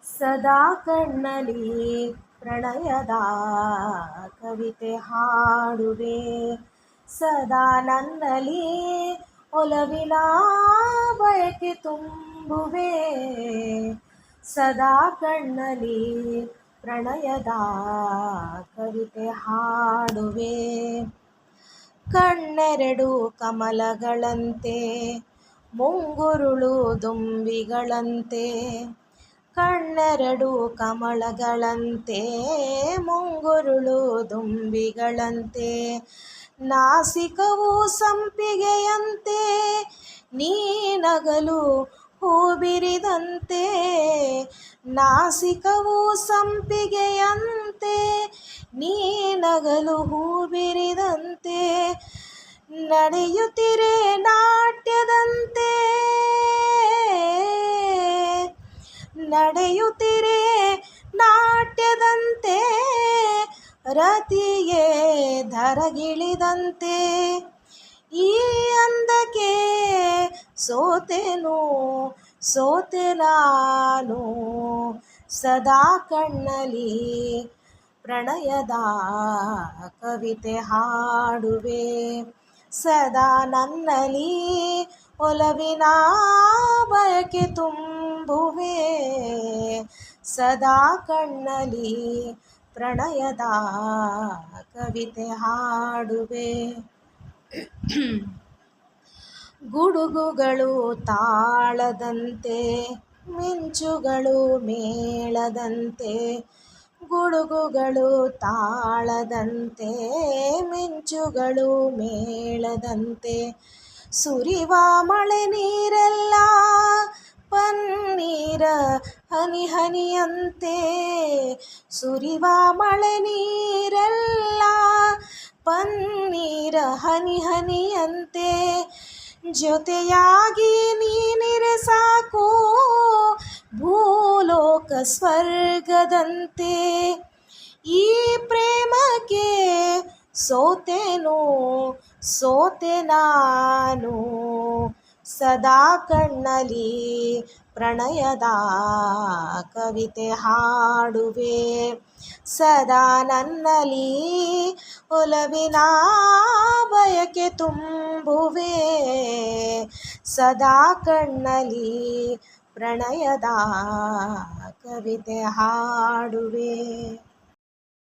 ಸದಾ ಕಣ್ಣಲ್ಲಿ ಪ್ರಣಯದ ಕವಿತೆ ಹಾಡುವೆ, ಸದಾ ನನ್ನಲ್ಲಿ ಒಲವಿನ ಬಯಕೆ ತುಂಬುವೆ. ಸದಾ ಕಣ್ಣಲ್ಲಿ ಪ್ರಣಯದ ಕವಿತೆ ಹಾಡುವೆ. ಕಣ್ಣೆರಡು ಕಮಲಗಳಂತೆ, ಮುಂಗುರುಳು ದುಂಬಿಗಳಂತೆ. ಕಣ್ಣೆರಡು ಕಮಲಗಳಂತೆ, ಮುಂಗುರುಳು ದುಂಬಿಗಳಂತೆ. ನಾಸಿಕವು ಸಂಪಿಗೆಯಂತೆ, ನೀ ನಗಲು ಹೂ ಬಿರಿದಂತೆ. ನಾಸಿಕವು ಸಂಪಿಗೆಯಂತೆ, ನೀ ನಗಲು ಹೂ ಬಿರಿದಂತೆ. ನಡೆಯುತ್ತಿರೆ ನಾಟ್ಯದಂತೆ, ನಡೆಯುತ್ತಿರೆ ನಾಟ್ಯದಂತೆ. ರತಿಯೇ ಧರಗಿಳಿದಂತೆ, ಈ ಅಂದಕ್ಕೆ ಸೋತೆನು ಸೋತೆ ನಾನು. ಸದಾ ಕಣ್ಣಲ್ಲಿ ಪ್ರಣಯದ ಕವಿತೆ ಹಾಡುವೆ, ಸದಾ ನನ್ನಲ್ಲಿ ಒಲವಿನ ಬಯಕೆ ತುಂಬುವೆ. ಸದಾ ಕಣ್ಣಲ್ಲಿ ಪ್ರಣಯದ ಕವಿತೆ ಹಾಡುವೆ. ಗುಡುಗುಗಳು ತಾಳದಂತೆ, ಮಿಂಚುಗಳು ಮೇಳದಂತೆ. ಗುಡುಗುಗಳು ತಾಳದಂತೆ, ಮಿಂಚುಗಳು ಮೇಳದಂತೆ. ಸುರಿವ ಮಳೆ ನೀರೆಲ್ಲ ಪನ್ನೀರ ಹನಿ ಹನಿಯಂತೆ. ಸುರಿವ ಮಳೆ ನೀರೆಲ್ಲ ಪನ್ನೀರ ಹನಿ ಹನಿಯಂತೆ. ಜೊತೆಯಾಗಿ ನೀನಿರೆ ಸಾಕು ಭೂಲೋಕ ಸ್ವರ್ಗದಂತೆ. ಈ ಪ್ರೇಮಕ್ಕೆ ಸೋತೆನು ಸೋತೆ ನಾನು. ಸದಾ ಕಣ್ಣಲ್ಲಿ ಪ್ರಣಯದ ಕವಿತೆ ಹಾಡುವೆ, ಸದಾ ನನ್ನಲ್ಲಿ ಒಲವಿನ ಬಯಕೆ ತುಂಬುವೆ. ಸದಾ ಕಣ್ಣಲ್ಲಿ ಪ್ರಣಯದ ಕವಿತೆ ಹಾಡುವೆ.